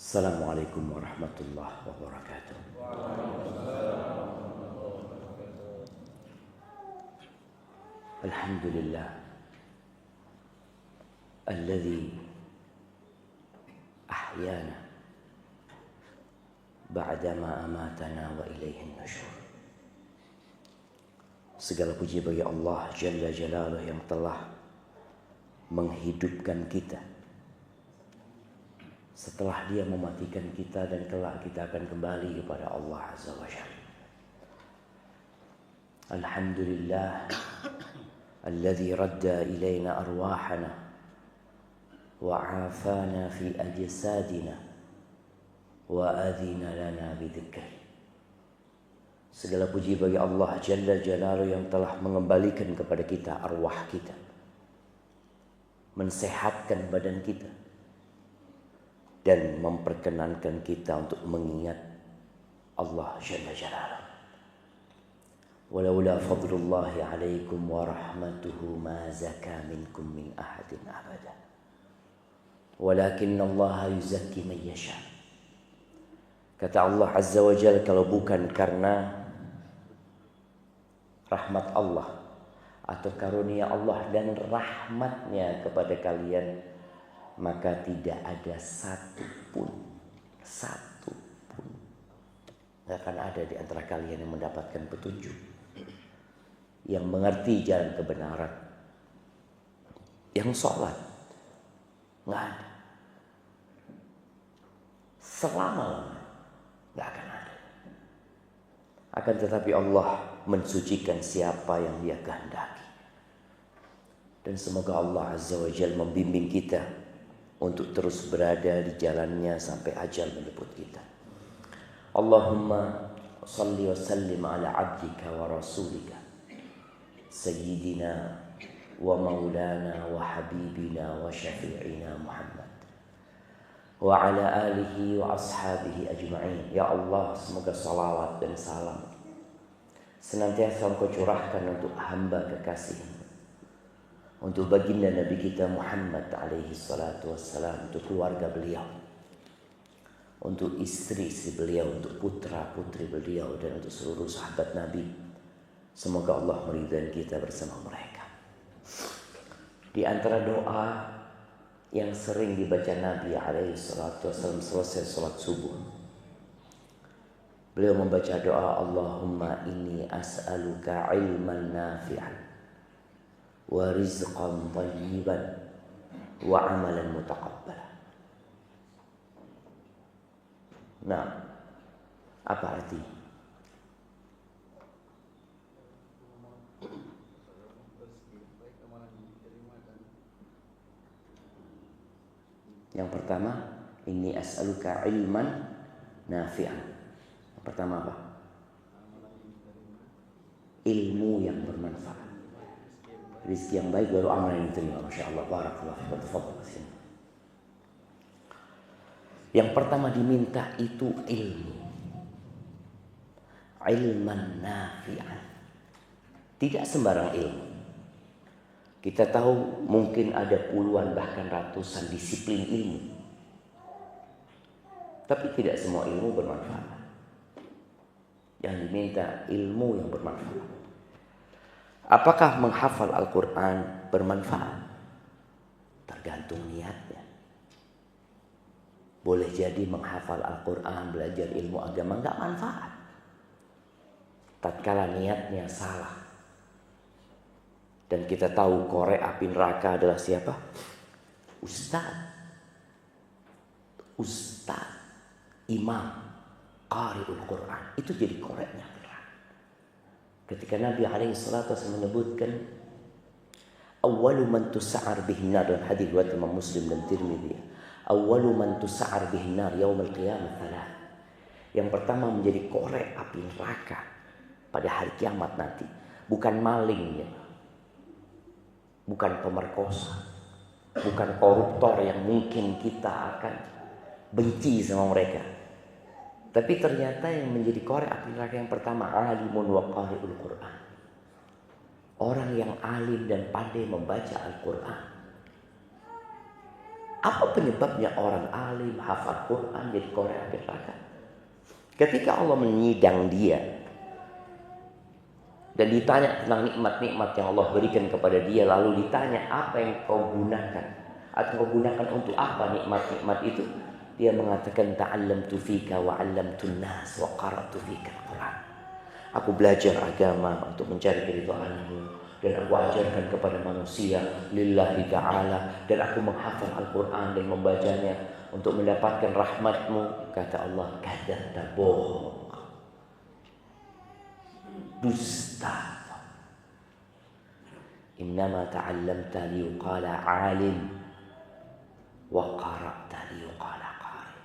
Assalamualaikum warahmatullahi wabarakatuh. Alhamdulillah alladzi ahyana ba'dama amatana wa ilaihin nusyur. Segala puji bagi Allah Jalla Jalaluh yang telah menghidupkan kita setelah Dia mematikan kita, dan kelak kita akan kembali kepada Allah Azza wa Jalla. Alhamdulillah alladzi radda ilaina arwahana wa afana fi ajsadina wa adhina lana bidzikri. Segala puji bagi Allah Jalla Jalaluh yang telah mengembalikan kepada kita arwah kita, mensehatkan badan kita, dan memperkenankan kita untuk mengingat Allah Jalla Jalaluh. Walaula fadlullahi alaikum wa rahmatuhu ma zaka minkum min ahadin abada. Walakin Allah yuzakki man yasha. Kata Allah Azza wa Jalla, kalau bukan karena rahmat Allah atau karunia Allah dan rahmatnya kepada kalian, maka tidak ada satu pun tidak akan ada di antara kalian yang mendapatkan petunjuk, yang mengerti jalan kebenaran, yang sholat. Nggak ada. Selama-lamanya nggak akan ada. Akan tetapi Allah mensucikan siapa yang Dia kehendaki. Dan semoga Allah Azza wa Jalla membimbing kita untuk terus berada di jalannya sampai ajal menjemput kita. Allahumma salli wa sallim ala abdika wa rasulika sayyidina wa maulana wa habibina wa syafi'ina Muhammad wa ala alihi wa ashabihi ajma'in. Ya Allah, semoga salawat dan salam senantiasa Engkau curahkan untuk hamba kekasih, untuk baginda Nabi kita Muhammad alaihi salatu wassalam, untuk keluarga beliau, untuk istri-istri beliau, untuk putra-putri beliau, dan untuk seluruh sahabat Nabi. Semoga Allah meridai kita bersama mereka. Di antara doa yang sering dibaca Nabi alaihi salatu wassalam selesai salat subuh, beliau membaca doa, Allahumma inni as'aluka ilman nafi'an wa rizqan thayyiban wa amalan mutaqabbala. Nah, apa arti? Yang pertama, inni as'aluka ilman nafi'an. Yang pertama apa? Ilmu yang bermanfaat. Rizki yang baik, baru amal yang diterima. Masya Allah, barakallahu fikum. Yang pertama diminta itu ilmu, ilman nafi'an. Tidak sembarang ilmu. Kita tahu mungkin ada puluhan bahkan ratusan disiplin ilmu, tapi tidak semua ilmu bermanfaat. Yang diminta ilmu yang bermanfaat. Apakah menghafal Al-Quran bermanfaat? Tergantung niatnya. Boleh jadi menghafal Al-Quran, belajar ilmu agama nggak manfaat tatkala niatnya salah. Dan kita tahu korek api neraka adalah siapa? Ustaz, imam, qari'ul Quran. Itu jadi koreknya. Ketika Nabi alaihi salatu wasallam menyebutkan awwalu man tus'ar bihin nar, dalam hadis riwayat Imam Muslim dan Tirmidzi, awwalu man tus'ar bihin nar yaumil qiyamah thalath. Yang pertama menjadi korek api neraka pada hari kiamat nanti bukan malingnya, bukan pemerkosa, bukan koruptor yang mungkin kita akan benci sama mereka. Tapi ternyata yang menjadi korek api neraka yang pertama, alimun wa qari'ul Quran. Orang yang alim dan pandai membaca Al-Quran. Apa penyebabnya orang alim hafal Quran jadi qari api neraka? Ketika Allah menyidang dia dan ditanya tentang nikmat-nikmat yang Allah berikan kepada dia, lalu ditanya apa yang kau gunakan atau kau gunakan untuk apa nikmat-nikmat itu, dia mengatakan ta'allamtu fika wa 'allamtun nas wa qara'tu fika al-Quran. Aku belajar agama untuk mencari keridhaanmu dan aku ajarkan kepada manusia lillahi ta'ala, dan aku menghafal Al-Quran dan membacanya untuk mendapatkan rahmatmu. Kata Allah, kadzabta, bohong, dusta. Innama ta'allamta liyuqala alim wa qara'ta liyuqala qari.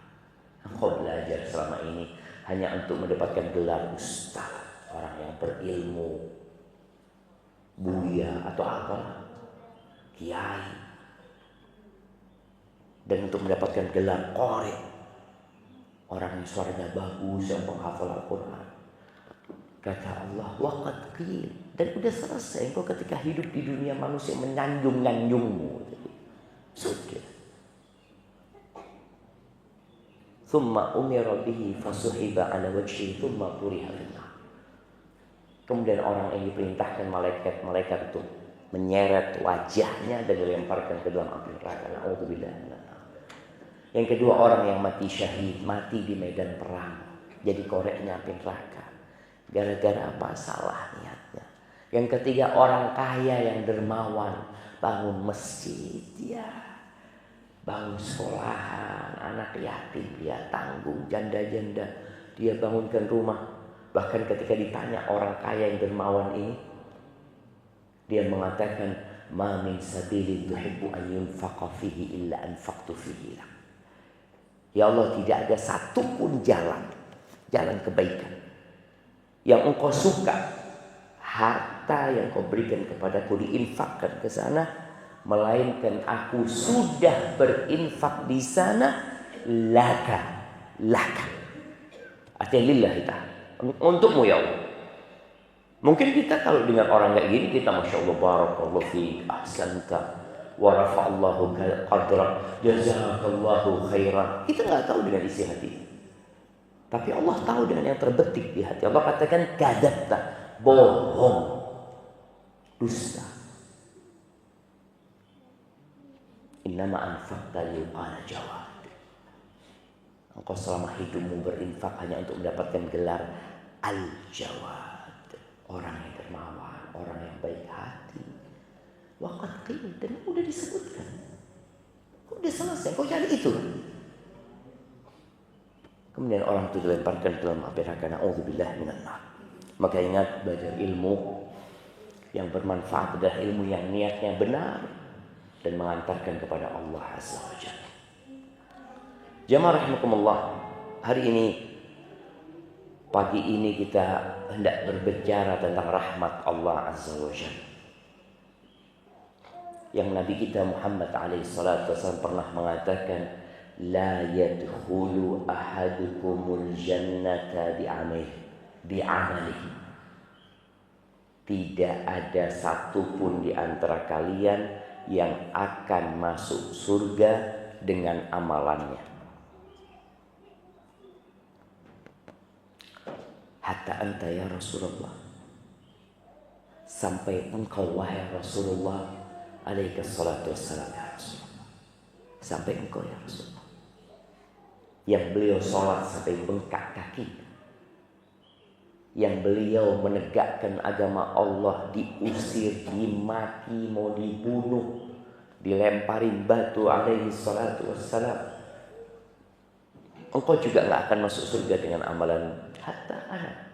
Engkau belajar selama ini hanya untuk mendapatkan gelar ustaz, orang yang berilmu, buya atau apa, kiai, dan untuk mendapatkan gelar qari, orang yang suaranya bagus, yang menghafal Al-Quran. Kata Allah, waqad qil, dan udah selesai. Engkau ketika hidup di dunia manusia menyanjung-nyanjungmu, sudah. Thumma umira bihi fasuhiba ala wajhi thumma turiha finnar. Kemudian orang yang diperintahkan malaikat untuk menyeret wajahnya dan dilemparkan ke dalam api neraka. Na'udzubillah. Yang kedua, orang yang mati syahid, mati di medan perang, jadi koreknya api neraka. Gara-gara apa? Salah niatnya. Yang ketiga, orang kaya yang dermawan, bangun masjid, ya, bangun sekolahan, anak yatim dia tanggung, janda-janda dia bangunkan rumah. Bahkan ketika ditanya orang kaya yang dermawan ini, dia mengatakan, ma min sabilin tuhibbu an yunfaqa fihi illa anfaqtu fihi lak. Ya Allah, tidak ada satupun jalan kebaikan yang engkau suka, harta yang kau berikan kepadaku diinfakkan ke sana, melainkan aku sudah berinfak di sana laka. Artinya lillahi ta'ala, untukmu ya Allah. Mungkin kita kalau dengan orang kayak gini, kita masya Allah, barakallahu fiik, ahsanta, wa rafa'allahu qadrak, jazakallahu khairan. Kita nggak tahu dengan isi hati, tapi Allah tahu dengan yang terbetik di hati. Allah katakan kadzabta, bohong, dusta. Innama anfaqta liyuqala jawad. Engkau selama hidupmu berinfak hanya untuk mendapatkan gelar al-jawad, orang yang dermawan, orang yang baik hati. Waqad qil, dan udah disebutkan, udah selesai, kau cari itu. Kemudian orang itu dilemparkan dalam api neraka. Na'udzubillah minan nar. Maka ingat, belajar ilmu yang bermanfaat adalah ilmu yang niatnya benar dan mengantarkan kepada Allah Azza wa Jalla. Jamaah rahimakumullah, hari ini, pagi ini kita hendak berbicara tentang rahmat Allah Azza wa Jalla, yang Nabi kita Muhammad alaihi salatu wasallam pernah mengatakan, la yadkhulu ahadukumul jannata bi'amalihi. Tidak ada satupun di antara kalian yang akan masuk surga dengan amalannya. Hatta anta ya Rasulullah, sampai engkau wahai Rasulullah alaihi salatu wassalam, ya Rasulullah, sampai engkau ya Rasulullah. Yang beliau sholat sampai bengkak kaki, yang beliau menegakkan agama Allah, diusir, dimaki, mau dibunuh, dilemparin batu alaihi salatu wassalam. Engkau juga gak akan masuk surga dengan amalan. Hatta anak,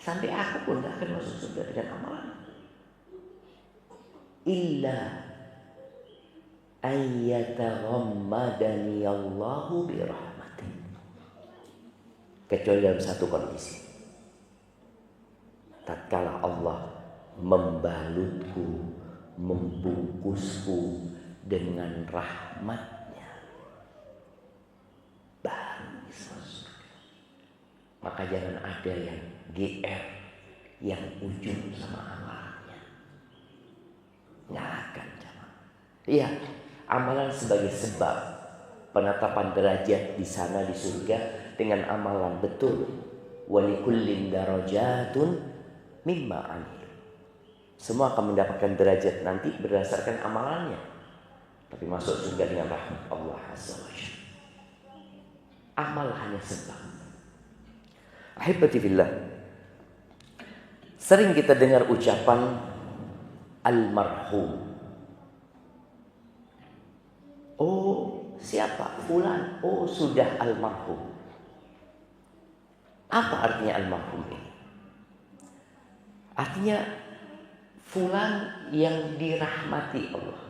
sampai aku pun gak akan masuk surga dengan amalan. Illa ayyataghammadani Allahu birahmatih, kecuali dalam satu kondisi, tatkala Allah membalutku, membungkusku dengan rahmatnya, baru bisa surga. Maka jangan ada yang GR, yang ujung sama amalannya. Nggak akan, jamaah. Iya, Amalan sebagai sebab penetapan derajat di sana di surga dengan amalan, betul. Walikullin darajatun mimma amil. Semua akan mendapatkan derajat nanti berdasarkan amalannya. Tapi masuk surga dengan rahmat Allah Azza wa Jalla. Amal hanya sebab. Ahibati fillah, sering kita dengar ucapan almarhum. Oh, siapa? Fulan. Oh, sudah almarhum. Apa artinya almarhum ini? Artinya fulan yang dirahmati Allah.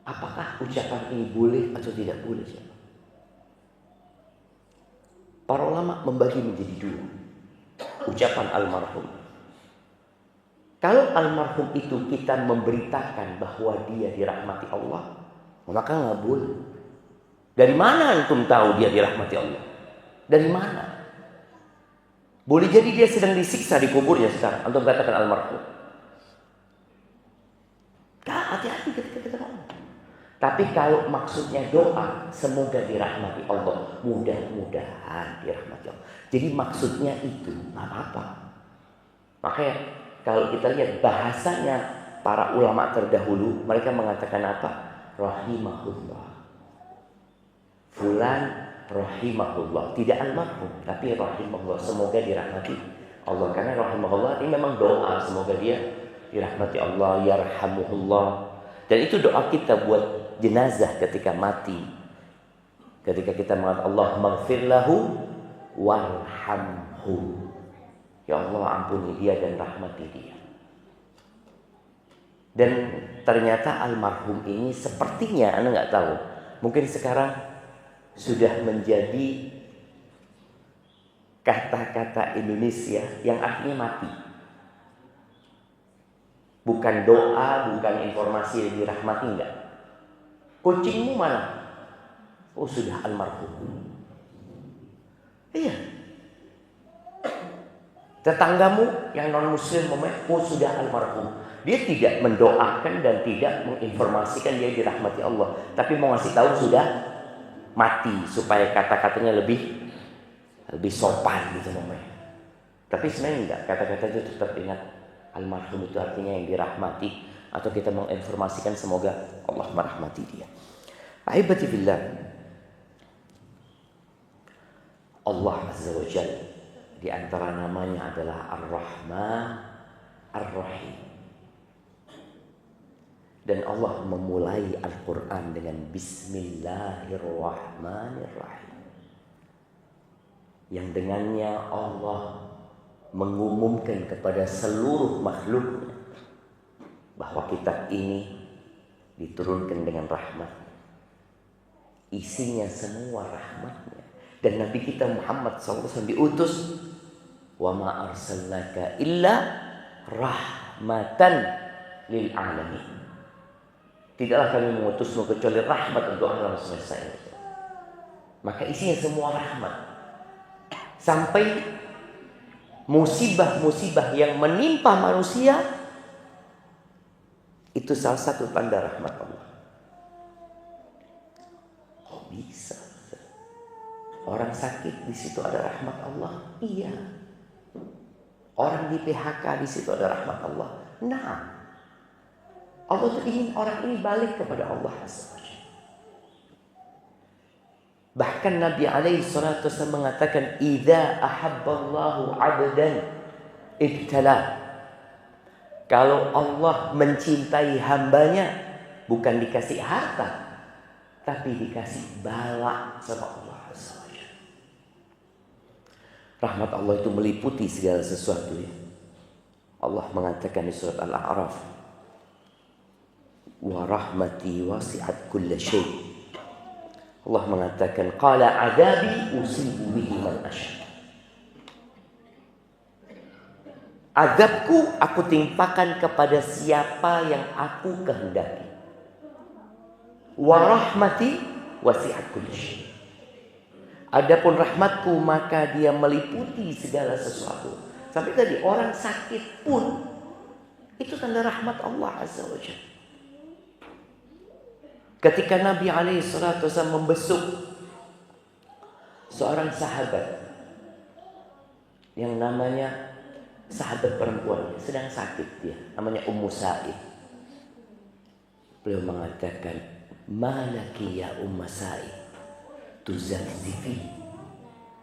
Apakah ucapan ini boleh atau tidak boleh? Para ulama membagi menjadi dua ucapan almarhum. Kalau almarhum itu kita memberitakan bahwa dia dirahmati Allah, maka nggak boleh. Dari mana antum tahu dia dirahmati Allah? Dari mana? Boleh jadi dia sedang disiksa di kuburnya sekarang, antum katakan almarhum. Hati-hati ketika kita ngomong. Tapi kalau maksudnya doa, semoga dirahmati Allah, mudah-mudahan dirahmati Allah. Jadi maksudnya itu nggak apa-apa. Makanya kalau kita lihat bahasanya para ulama terdahulu, mereka mengatakan apa? Rahimahullah. Fulan rahimahullah, tidak almarhum, tapi rahimahullah, semoga dirahmati Allah. Karena rahimahullah ini memang doa, semoga dia dirahmati Allah, yarhamuhullah. Dan itu doa kita buat jenazah ketika mati. Ketika kita mengatakan Allah maghfir lahu warhamhu. Ya Allah, ampuni dia dan rahmati dia. Dan ternyata almarhum ini sepertinya, Anda nggak tahu, mungkin sekarang sudah menjadi kata-kata Indonesia yang artinya mati. Bukan doa, bukan informasi yang dirahmati, enggak. Kucingmu mana? Oh, sudah almarhum. Iya. Tetanggamu yang non muslim, oh sudah almarhum. Dia tidak mendoakan dan tidak menginformasikan dia dirahmati Allah, tapi mau ngasih tahu sudah mati supaya kata-katanya lebih sopan gitu namanya. Tapi sebenarnya enggak, kata-kata itu tetap ingat almarhum itu artinya yang dirahmati, atau kita menginformasikan semoga Allah merahmati dia. Ahibati billah, Allah Azza wa Jalla di antara namanya adalah Ar-Rahman Ar-Rahim. Dan Allah memulai Al-Quran dengan Bismillahirrahmanirrahim, yang dengannya Allah mengumumkan kepada seluruh makhluknya bahwa kitab ini diturunkan dengan rahmat. Isinya semua rahmatnya. Dan Nabi kita Muhammad SAW diutus, wa ma arsalnaka illa rahmatan lil alamin. Tidaklah kami mengutusmu kecuali rahmat untuk alam semesta ini. Maka isinya semua rahmat. Sampai musibah-musibah yang menimpa manusia itu salah satu tanda rahmat Allah. Oh, bisa. Orang sakit di situ ada rahmat Allah. Iya. Orang di PHK di situ ada rahmat Allah. Nah, Allah tuh ingin orang ini balik kepada Allah Azza wa Jalla. Bahkan Nabi alaihi salatu wasallam mengatakan, "Idza ahabballahu 'abdan ibtala." Kalau Allah mencintai hambanya, bukan dikasih harta, tapi dikasih bala sama Allah Azza wa Jalla. Rahmat Allah itu meliputi segala sesuatu ya. Allah mengatakan di surat Al-A'raf, wa rahmati wasi'at kulla syai'. Allah mengatakan, qala adabi usibu bihi man asya. Azabku aku timpakan kepada siapa yang aku kehendaki. Wa rahmati wasi'at kulla syai'. Adapun rahmatku maka dia meliputi segala sesuatu. Sampai tadi orang sakit pun itu tanda rahmat Allah Azza wa Jalla. Ketika Nabi SAW membesuk seorang sahabat yang namanya sahabat perempuan, sedang sakit dia, namanya Ummu Sa'id. Beliau mengatakan, "Malaki ya Ummu Sa'id, tuzakzifi.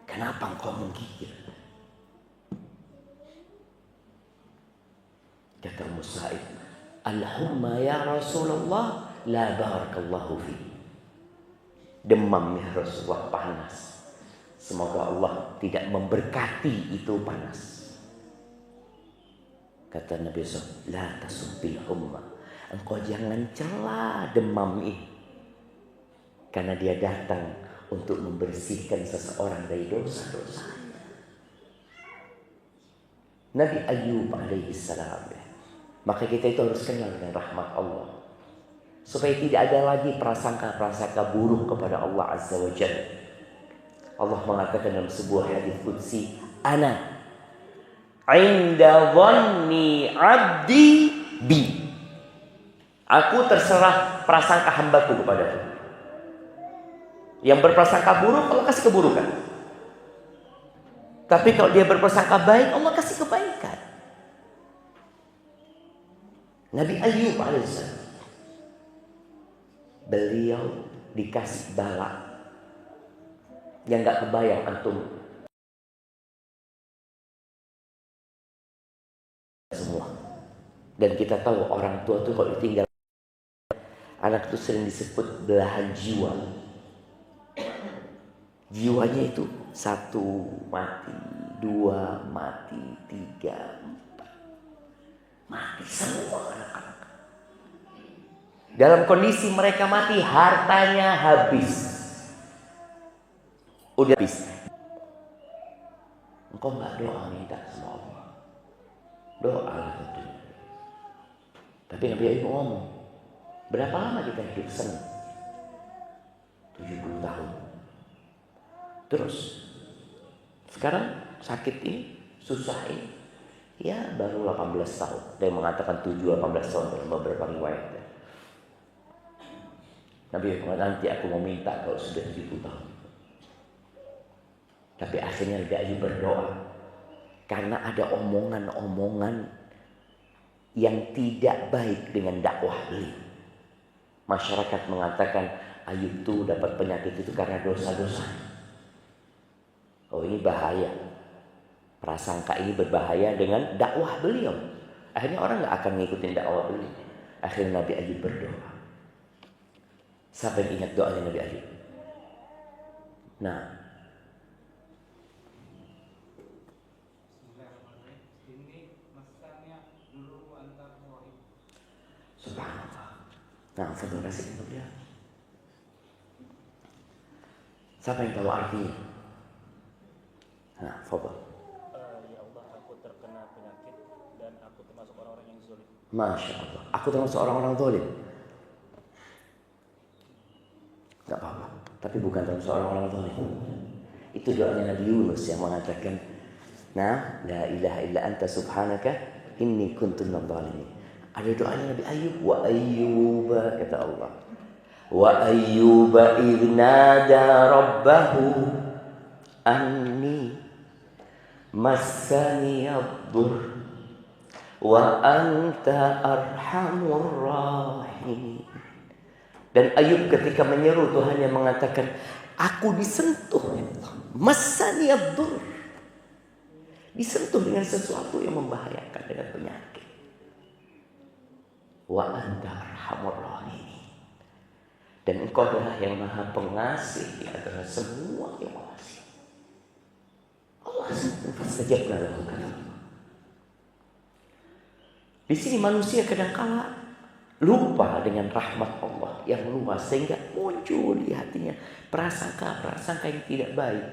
Kenapa engkau menggigil?" Kata Ummu Sa'id, "Allahumma ya Rasulullah, la barakallahu fi." Demam ya Rasulullah, panas. Semoga Allah tidak memberkati itu panas. Kata Nabi SAW, la tasubbil humma. Engkau jangan cela demam ini. Karena dia datang untuk membersihkan seseorang dari dosa-dosa. Nabi Ayub alaihissalam. Maka kita itu harus kenal dengan rahmat Allah. Supaya tidak ada lagi prasangka-prasangka buruk kepada Allah Azza wa Jalla. Allah mengatakan dalam sebuah hadis qudsi, "Ana inda dhanni 'abdi bi." Aku terserah prasangka hambaku kepadaku. Yang berprasangka buruk, Allah kasih keburukan. Tapi kalau dia berprasangka baik, Allah kasih kebaikan. Nabi Ayub alaihissalam, beliau dikasih bala yang gak kebayang antum semua. Dan kita tahu orang tua tuh kalau ditinggal anak itu sering disebut belahan jiwa. Jiwanya itu 1 mati, 2 mati, 3, 4 mati semua anak-anak. Dalam kondisi mereka mati, hartanya habis. Udah habis. Engkau gak doa minta sama Allah. Doa lah tentu. Tapi Nabi Ayub ngomong, berapa lama kita hidup senang? 70 tahun. Terus sekarang sakit ini, susah ini, ya baru 18 tahun. Dia mengatakan 7-18 tahun dalam beberapa riwayat. Nabi Ayub mengatakan, nanti aku mau minta kalau sudah 70 tahun. Tapi akhirnya Nabi Ayub berdoa. Karena ada omongan-omongan yang tidak baik dengan dakwah beliau. Masyarakat mengatakan Ayub tuh dapat penyakit itu karena dosa-dosa. Oh, ini bahaya. Prasangka ini berbahaya dengan dakwah beliau. Akhirnya orang gak akan ngikutin dakwah beliau. Akhirnya Nabi Ayub berdoa. Siapa yang ingat doanya Nabi Ayub? Nah, subhanallah. Nah, fadhil kasih untuk dia. Siapa yang tahu artinya? Nah, fadhil. Ya Allah, aku terkena penyakit dan aku termasuk orang-orang yang zalim. Masya Allah. Aku termasuk orang-orang zalim. Gak apa-apa. Tapi bukan termasuk orang-orang zalim. Itu doanya Nabi Yunus yang mengatakan, "Nah, la ilaha illa anta subhanaka inni kuntu minadh dhalimin." Ada doanya Nabi Ayub, wa ayyuba, kata Allah, wa ayyuba idh nada rabbahu anni massani ad-dur wa anta arhamur rahimin. Dan Ayub ketika menyeru Tuhannya mengatakan, aku disentuh, massani ad-dur, disentuh dengan sesuatu yang membahayakan, dengan penyakit. Wa anta arhamur rahimin, dan engkau adalah yang maha pengasih di antara semua yang mengasih. Allah fastajabna lahu. Di sini manusia kadang-kala lupa dengan rahmat Allah yang luas sehingga muncul di hatinya prasangka-prasangka yang tidak baik.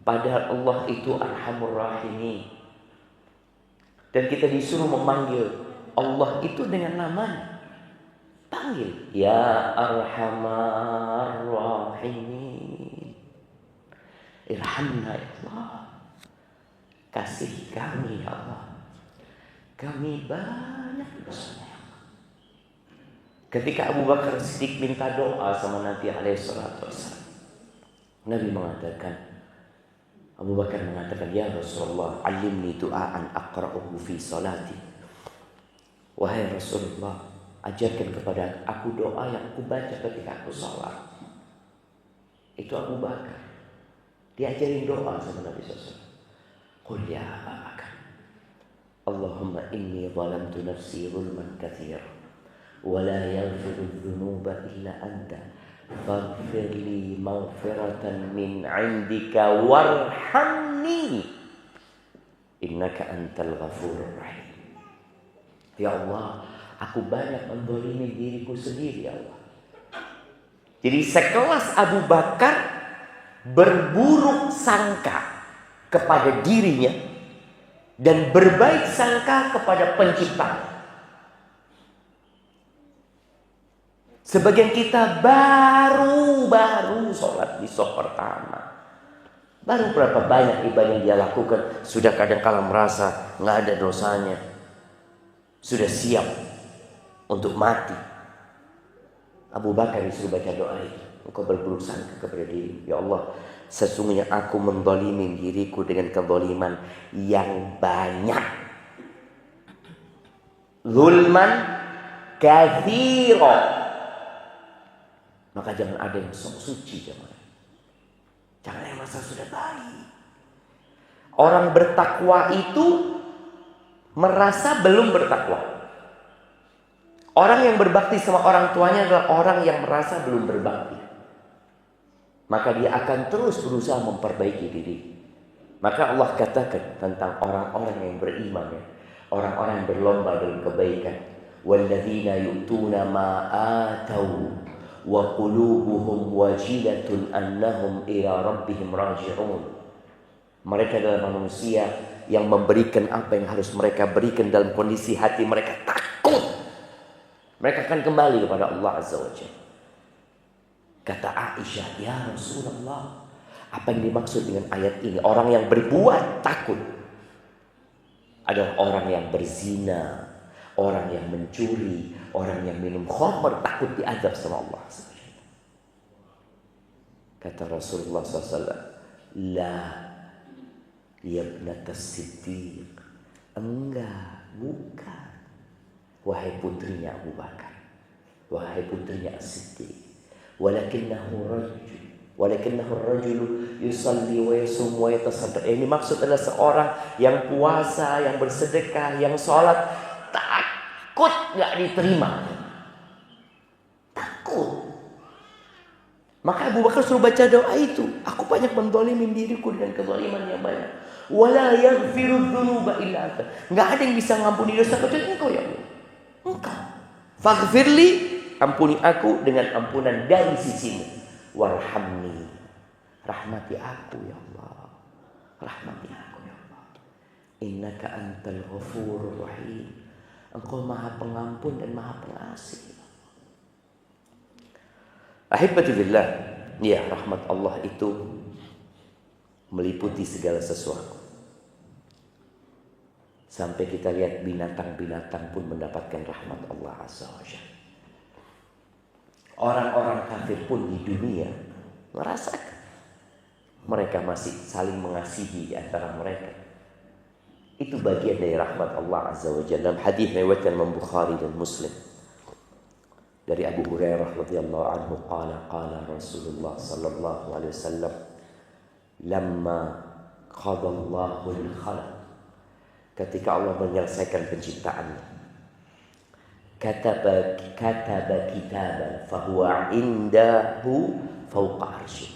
Padahal Allah itu arhamur rahimin. Dan kita disuruh memanggil Allah itu dengan namanya. Panggil, ya arhamar rahimin, irhamna ya Allah, kasih kami ya Allah, kami banyak dosanya ya Allah, Ketika Abu Bakar Siddiq minta doa sama Nabi alaihissalatu wassalam, Nabi mengatakan, Abu Bakar mengatakan, ya Rasulullah, alimni du'aan aqra'uhu fi salati. Wahai Rasulullah, ajarkan kepada aku doa yang aku baca ketika aku salat. Itu Abu Bakar. Diajarin doa sama Nabi SAW. Qul ya Abu Bakar, Allahumma inni zalamtu nafsi zulman katsira wa la yaghfiru dzunuba illa anta faghfir li maghfiratan min 'indika warhamni innaka antal ghafurur rahim. Ya Allah, aku banyak menzalimi diriku sendiri, ya Allah. Jadi sekelas Abu Bakar berburuk sangka kepada dirinya dan berbaik sangka kepada pencipta. Sebagian kita baru sholat di soft pertama. Baru berapa banyak ibadah yang dia lakukan, sudah kadang-kala merasa nggak ada dosanya. Sudah siap untuk mati. Abu Bakar disuruh baca doa itu. Engkau berburuk sangka kepada diri. Ya Allah, sesungguhnya aku menzalimi diriku dengan kezaliman yang banyak. Zulman katsira. Maka jangan ada yang sok suci, jemaah. Jangan yang merasa sudah baik. Orang bertakwa itu merasa belum bertakwa. Orang yang berbakti sama orang tuanya adalah orang yang merasa belum berbakti. Maka dia akan terus berusaha memperbaiki diri. Maka Allah katakan tentang orang-orang yang beriman, ya, orang-orang yang berlomba dalam kebaikan. Walladzina yu'tuna ma atau wa qulubuhum wajilatun annahum ila rabbihim raji'un. Mereka adalah manusia yang memberikan apa yang harus mereka berikan dalam kondisi hati mereka takut. Mereka akan kembali kepada Allah Azza wa Jalla. Kata Aisyah, ya Rasulullah, apa yang dimaksud dengan ayat ini? Orang yang berbuat takut adalah orang yang berzina, orang yang mencuri, orang yang minum khamr, takut diazab sama Allah. Kata Rasulullah SAW, la yabnata Siddiq, enggak, bukan, wahai putrinya Abu Bakar, wahai putrinya As-Siddiq, walakinnahu rajul yusalli wa yasum wa yatasaddaq. Ini maksud adalah seorang yang puasa, yang bersedekah, yang sholat, takut gak diterima. Takut. Maka Abu Bakar suruh baca doa itu. Aku banyak menzalimi diriku dengan kezaliman yang banyak. Wala yaghfiru dzunuba illa anta. Enggak ada yang bisa ngampuni dosa kecuali Engkau, ya Allah. Engkau. Faghfirli, ampuni aku dengan ampunan dari sisimu. Warhamni, rahmati aku ya Allah. Rahmati aku ya Allah. Innaka antal ghafurur rahim. Engkau maha pengampun dan maha pengasih. Ahibati billah, ya, rahmat Allah itu meliputi segala sesuatu. Sampai kita lihat binatang-binatang pun mendapatkan rahmat Allah Azza wa Jalla. Orang-orang kafir pun di dunia merasakan. Mereka masih saling mengasihi di antara mereka. Itu bagian dari rahmat Allah Azza wa Jalla. Dalam hadis riwayat Imam Bukhari dan Muslim dari Abu Hurairah radhiyallahu anhu, qala Rasulullah sallallahu alaihi wasallam, lamma qada Allahu al-khalq, ketika Allah menyelesaikan penciptaannya, kataba kitaban fahuwa indahu fawqa arsy.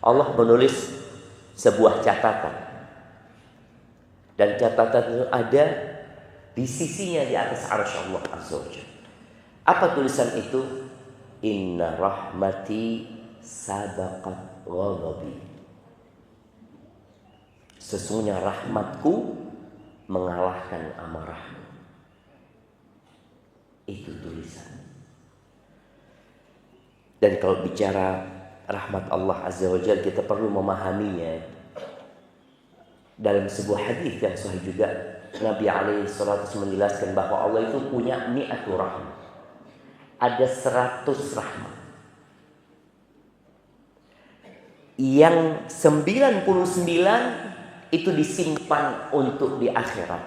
Allah menulis sebuah catatan, dan catatan itu ada di sisinya di atas arsy Allah Azza wa Jalla. Apa tulisan itu? Inna rahmati sabaqat ghadabi. Sesungguhnya rahmatku mengalahkan amarahmu. Itu tulisan. Dan kalau bicara rahmat Allah Azza wa Jalla, kita perlu memahaminya. Dalam sebuah hadis yang sahih juga, Nabi alaihi salatu menjelaskan bahwa Allah itu punya mi'atu rahmat. ada 100 rahmat. Yang 99 itu disimpan untuk di akhirat.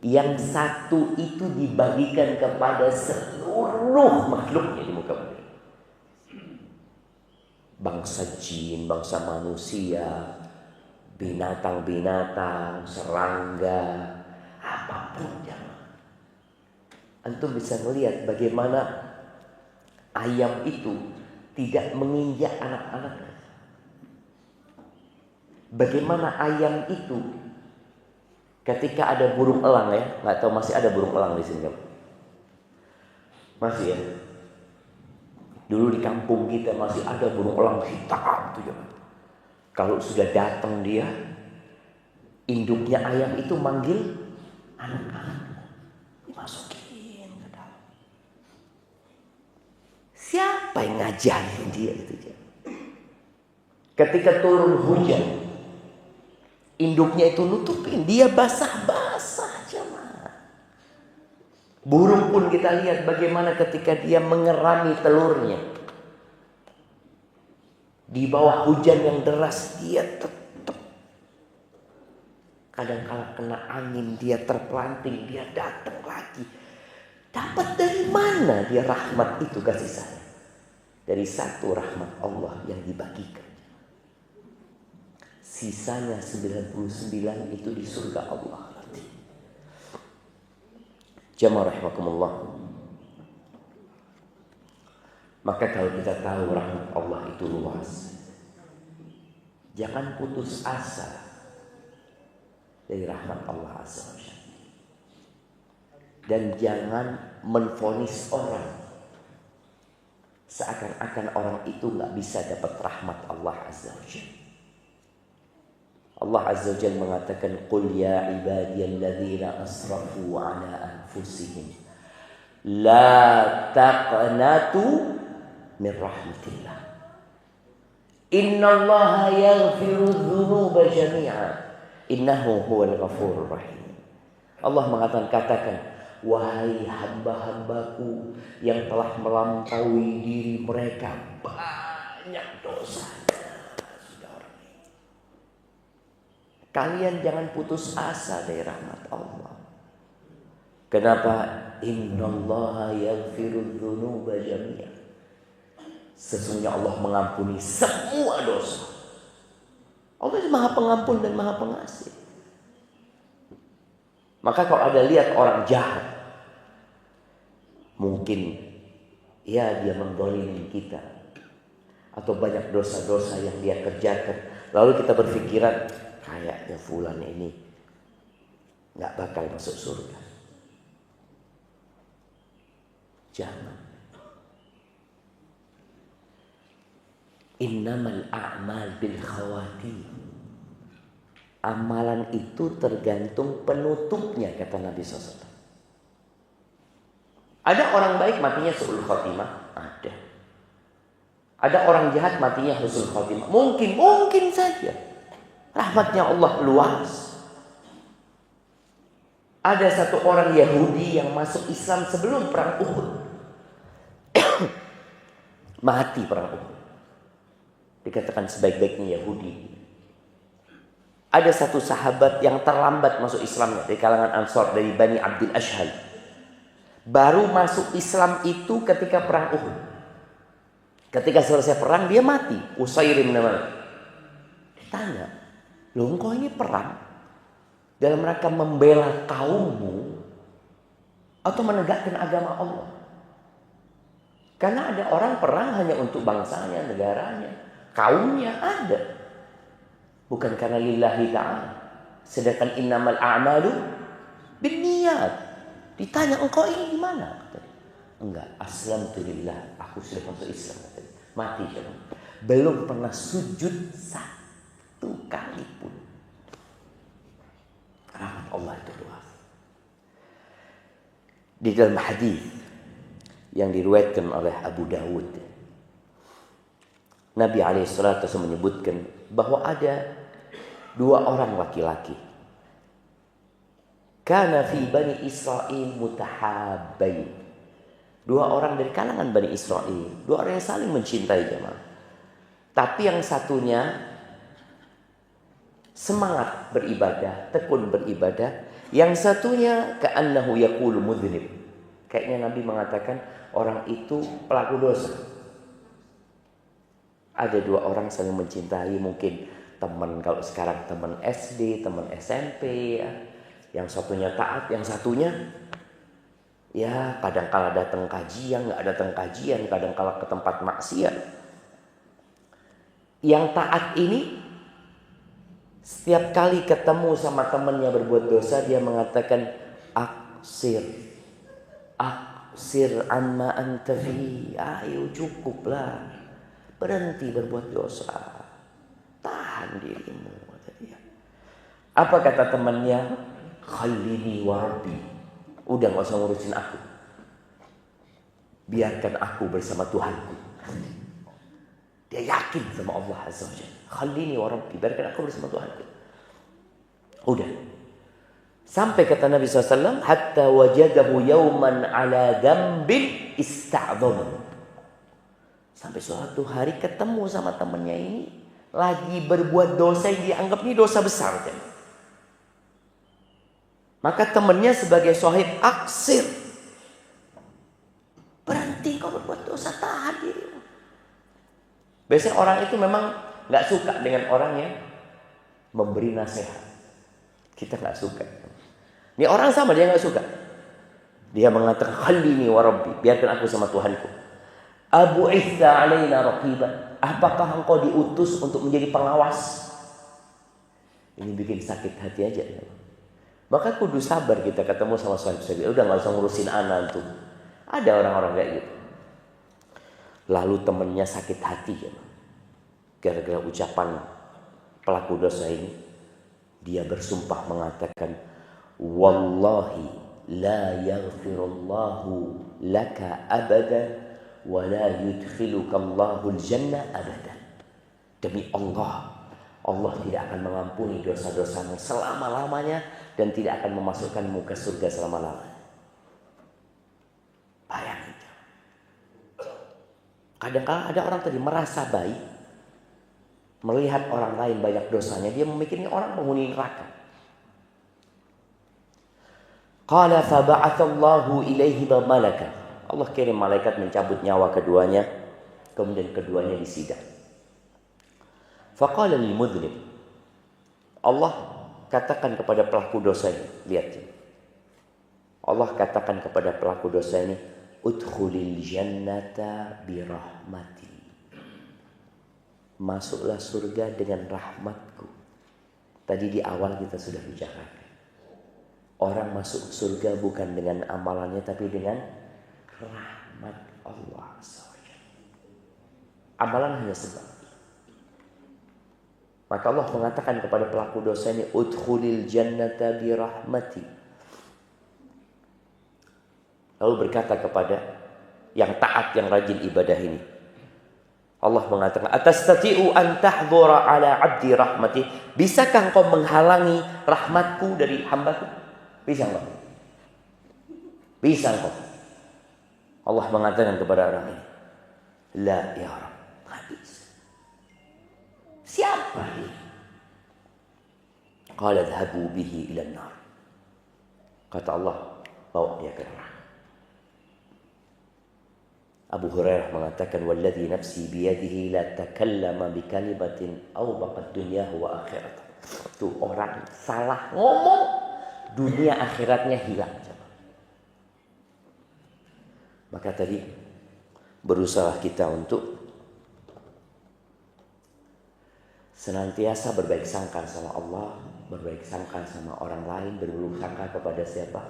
Yang 1 itu dibagikan kepada seluruh makhluknya di muka bumi. Bangsa jin, bangsa manusia, binatang-binatang, serangga, apapun jangan. Antum bisa melihat bagaimana ayam itu tidak menginjak anak-anaknya. Bagaimana ayam itu ketika ada burung elang, ya, nggak tahu masih ada burung elang di sini, masih ya. Dulu di kampung kita masih ada burung elang hitam tuh ya. Kalau sudah datang dia, induknya ayam itu manggil anak-anaknya, dimasukin ke dalam. Siapa yang ngajarin dia itu? Ketika turun hujan, induknya itu nutupin, dia basah-basah jemaah. Burung pun kita lihat bagaimana ketika dia mengerami telurnya. Di bawah hujan yang deras dia tetap. Kadang-kala kena angin dia terpelanting, dia datang lagi. Dapat dari mana dia rahmat itu, kasih sayang? Dari 1 rahmat Allah yang dibagikan. Sisanya 99 itu di surga Allah. Jamaah rahimakumullah. Maka kalau kita tahu rahmat Allah itu luas, jangan putus asa dari rahmat Allah Azza wa Jalla. Dan jangan menvonis orang seakan-akan orang itu gak bisa dapat rahmat Allah Azza wa Jalla. Allah Azza wa Jalla mengatakan, "Qul ya ibadiyalladzina asrafu ala anfusihim la taqnatu min rahmatillah. Innallaha yaghfiru dzunuba jami'a. Innahu huwal ghafurur rahim." Allah mengatakan, wahai hamba-hambaku yang telah melampaui diri mereka banyak dosa. Kalian jangan putus asa dari rahmat Allah. Kenapa? Innallaha yaghfiru dzunuba jami'a. Sesungguhnya Allah mengampuni semua dosa. Allah itu Maha Pengampun dan Maha Pengasih. Maka kalau ada lihat orang jahat, mungkin ya dia mendolimi kita, atau banyak dosa-dosa yang dia kerjakan, lalu kita berpikiran kayaknya fulan ini gak bakal masuk surga. Jangan. Innamal a'mal bil khawatim. Amalan itu tergantung penutupnya, kata Nabi SAW. Ada orang baik matinya su'ul khatimah, ada. Ada orang jahat matinya husnul khatimah, mungkin saja. Rahmatnya Allah luas. Ada satu orang Yahudi yang masuk Islam sebelum perang Uhud. Mati perang Uhud. Dikatakan sebaik-baiknya Yahudi. Ada satu sahabat yang terlambat masuk Islamnya dari kalangan Ansor, dari Bani Abdul Ashhal. Baru masuk Islam itu ketika perang Uhud. Ketika selesai perang dia mati. Usairim namanya. Ditanya, loh engkau ini perang dalam rangka membela kaummu atau menegakkan agama Allah? Karena ada orang perang hanya untuk bangsanya, negaranya, kaumnya ada. Bukan karena lillahi ta'ala. Sedangkan innamal a'malu binniyat. Ditanya, engkau ini gimana? Enggak, aslamtu lillah. Aku sudah masuk Islam. Mati siapa? Belum pernah sujud satu kali pun. Rahmat Allah itu luas. Di dalam hadis yang diriwayatkan oleh Abu Dawud, Nabi alaihissalam menyebutkan bahwa ada 2 orang laki-laki. Kana fi Bani Israel mutahabbain. Dua orang dari kalangan Bani Israel. Dua orang yang saling mencintai jemaah. Tapi yang satunya semangat beribadah, tekun beribadah. Yang satunya ka'annahu yaqulu mudhnib. Kayaknya Nabi mengatakan orang itu pelaku dosa. Ada dua orang saling mencintai, mungkin teman, kalau sekarang teman SD, teman SMP ya. Yang satunya taat, yang satunya ya kadang-kala datang kajian, nggak datang kajian, kadang-kala ke tempat maksiat. Yang taat ini setiap kali ketemu sama temannya berbuat dosa, dia mengatakan aksir amma anta fi. Ayo cukuplah, berhenti berbuat dosa, tahan dirimu, kata dia. Apa kata temannya? Khallini wa rabbi. Udah gak usah ngurusin aku, biarkan aku bersama Tuhanku. Dia yakin sama Allah Azza wa Jalla. Khallini wa rabbi, biarkan aku bersama Tuhanku. Udah. Sampai kata Nabi SAW, hatta wajadahu yawman ala dambin ista'zam. Sampai suatu hari ketemu sama temannya ini lagi berbuat dosa yang dianggap ini dosa besar. Maka temannya sebagai sahib, aksir, berhenti kau berbuat dosa, tahan dirimu. Biasanya orang itu memang gak suka dengan orang yang memberi nasihat. Kita gak suka. Ini orang sama, dia gak suka. Dia mengatakan khallini wa rabbi, biarkan aku sama Tuhanku. Abu Isa alaina raqiban, apakah engkau diutus untuk menjadi pengawas? Ini bikin sakit hati aja. Maka kudu sabar kita ketemu sama sahib-sahib. Udah gak usah ngurusin anak tuh. Ada orang-orang kayak gitu. Lalu temennya sakit hati ya, gara-gara ucapan pelaku dosa ini. Dia bersumpah mengatakan, wallahi la yaghfirullahu laka abadan wa la yudkhiluka Allahul jannah abadan. Demi Allah, Allah tidak akan mengampuni dosa-dosamu selama-lamanya dan tidak akan memasukkanmu ke surga selama-lamanya. Bayangin. Kadang-kadang ada orang tadi merasa baik, melihat orang lain banyak dosanya, dia memikirnya orang penghuni neraka. Qala fa ba'atsallahu ilaihi malakan. Allah kirim malaikat mencabut nyawa keduanya, kemudian keduanya disidang. Faqala lil mudhnib. Allah katakan kepada pelaku dosa ini, lihat. Allah katakan kepada pelaku dosa ini, udkhulil jannata birahmati. Masuklah surga dengan rahmatku. Tadi di awal kita sudah bicarakan. Orang masuk surga bukan dengan amalannya, tapi dengan rahmat Allah. Amalan hanya sebab. Maka Allah mengatakan kepada pelaku dosa ini, udkhulil jannata birahmati. Lalu berkata kepada yang taat, yang rajin ibadah ini, Allah mengatakan, atastati'u an tahdhura ala 'abdi rahmati. Bisakah engkau menghalangi rahmatku dari hambaku? Bisa enggak? Bisa engkau? Allah mengatakan kepada orang ini, la ya Rabb, enggak bisa. Siapa dia? Qala dhhabu bihi ila an-nar. Kata Allah, bawa dia ke neraka. Abu Hurairah mengatakan, walladzi nafsi biyadihi la takallama bikalimatin awbaqat dunyahu wa akhiratuh. Tuh orang salah ngomong, dunia akhiratnya hilang. Maka tadi berusaha kita untuk senantiasa berbaik sangka sama Allah, berbaik sangka sama orang lain, berburuk sangka kepada siapa?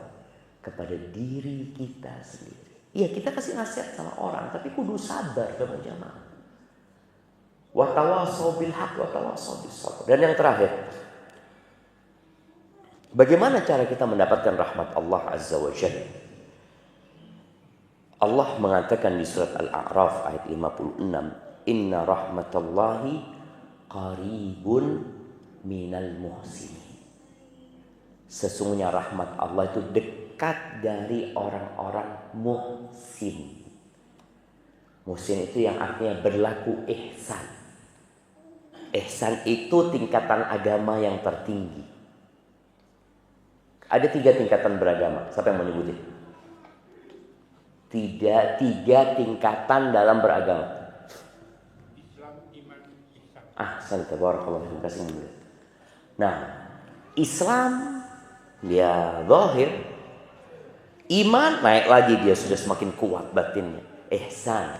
Kepada diri kita sendiri. Iya, kita kasih nasihat sama orang, tapi kudu sabar sama jamaah. Wa tawassaw bil haqq wa tawassaw bis sabr. Dan yang terakhir, bagaimana cara kita mendapatkan rahmat Allah Azza wa Jalla? Allah mengatakan di surat Al-A'raf ayat 56, inna rahmatallahi qaribun minal muhsinin. Sesungguhnya rahmat Allah itu dekat dekat dari orang-orang muhsin. Muhsin itu yang artinya berlaku ihsan. Ihsan itu tingkatan agama yang tertinggi. Ada 3 tingkatan beragama. Siapa yang menyebutin? Tiga tingkatan dalam beragama. Islam, iman, ihsan. Ahsan, tabarakallah, terima kasih. Nah, Islam dia zahir, iman naik lagi, dia sudah semakin kuat batinnya. Ihsan,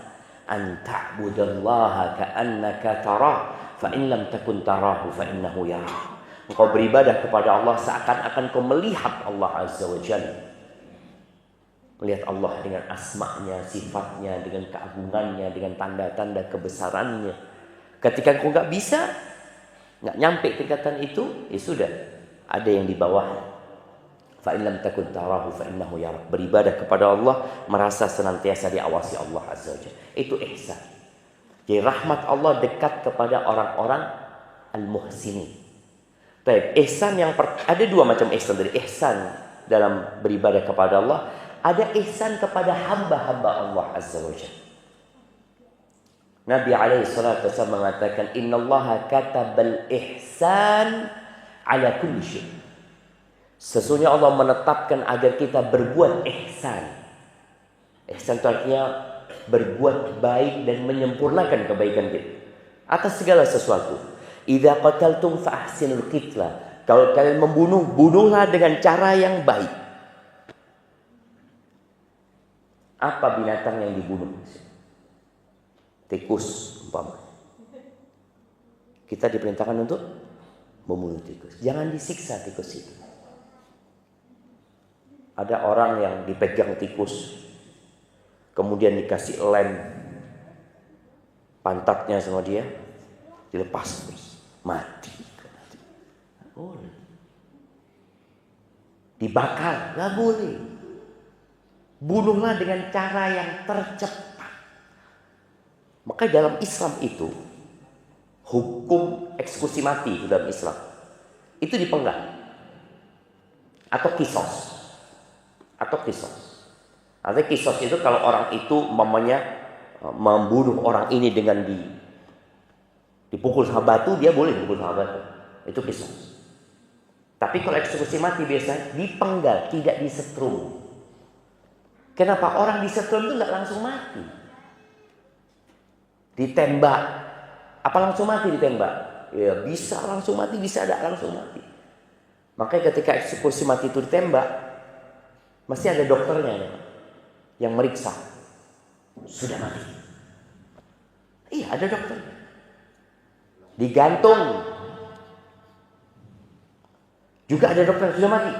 an ta'budallaha ka'annaka tarah, fa in lam takun tarahu fa innahu yarah. Engkau beribadah kepada Allah seakan-akan kau melihat Allah Azza wa Jalla. Melihat Allah dengan asma'nya, sifatnya, dengan keagungannya, dengan tanda-tanda kebesarannya. Ketika engkau gak bisa, gak nyampe tingkatan itu, ya sudah, ada yang di bawah. Fa in lam takun tarahu fa innahu yarah. Beribadah kepada Allah, merasa senantiasa diawasi Allah Azza wa Jalla. Itu ihsan. Jadi rahmat Allah dekat kepada orang-orang al-muhsinin. Baik, ihsan yang ada 2 macam ihsan. Dari ihsan dalam beribadah kepada Allah, ada ihsan kepada hamba-hamba Allah Azza wa Jalla. Nabi alaihi salatu wasallam mengatakan, innallaha katabal ihsan ala kulli syai'. Sesungguhnya Allah menetapkan agar kita berbuat ihsan. Ihsan itu artinya berbuat baik dan menyempurnakan kebaikan kita atas segala sesuatu. Idza qataltum fa ahsinul qitla. Kalau kalian membunuh, bunuhlah dengan cara yang baik. Apa binatang yang dibunuh? Tikus umpama. Kita diperintahkan untuk membunuh tikus. Jangan disiksa tikus itu. Ada orang yang dipegang tikus, kemudian dikasih lem pantatnya sama dia, dilepas terus, mati. Boleh. Dibakar, nggak boleh. Bunuhlah dengan cara yang tercepat. Maka dalam Islam itu hukum eksekusi mati dalam Islam itu dipenggal atau kisos. Artinya kisos itu kalau orang itu membunuh orang ini dengan dipukul sama batu, dia boleh dipukul sama batu. Itu kisos. Tapi kalau eksekusi mati biasanya dipenggal, tidak disetrum. Kenapa? Orang disetrum itu nggak langsung mati. Ditembak. Apa langsung mati ditembak? Ya bisa langsung mati, bisa tidak langsung mati. Makanya ketika eksekusi mati itu ditembak, mesti ada dokternya yang meriksa. Sudah mati. Iya, ada dokternya. Digantung. Juga ada dokter yang sudah mati.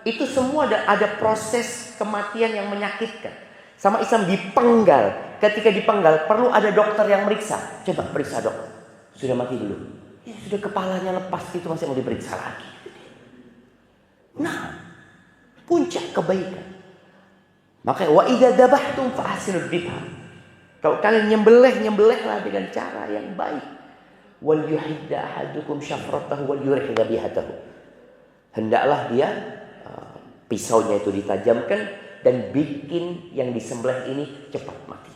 Itu semua ada proses kematian yang menyakitkan. Sama Islam dipenggal. Ketika dipenggal perlu ada dokter yang meriksa. Coba periksa dok. Sudah mati dulu. Ya, sudah kepalanya lepas itu masih mau diperiksa lagi. Nah, puncak kebaikan. Maka wa idza dabahtum fa ahsinul dzibha. Kalau kalian nyembelihlah dengan cara yang baik. Wal yuhidda ahadukum syafratahu wal yurih dhabihatahu. Hendaklah dia pisaunya itu ditajamkan dan bikin yang disembelih ini cepat mati.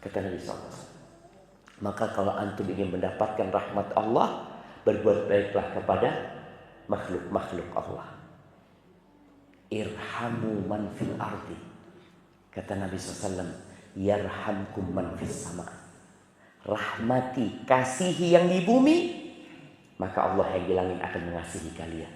Kata Nabi SAW. Maka kalau antum ingin mendapatkan rahmat Allah, berbuat baiklah kepada makhluk-makhluk Allah. Irhamu man fil ardi. Kata Nabi SAW, yarhamkum man fis sama. Rahmati, kasihi yang di bumi, maka Allah yang di langit akan mengasihi kalian.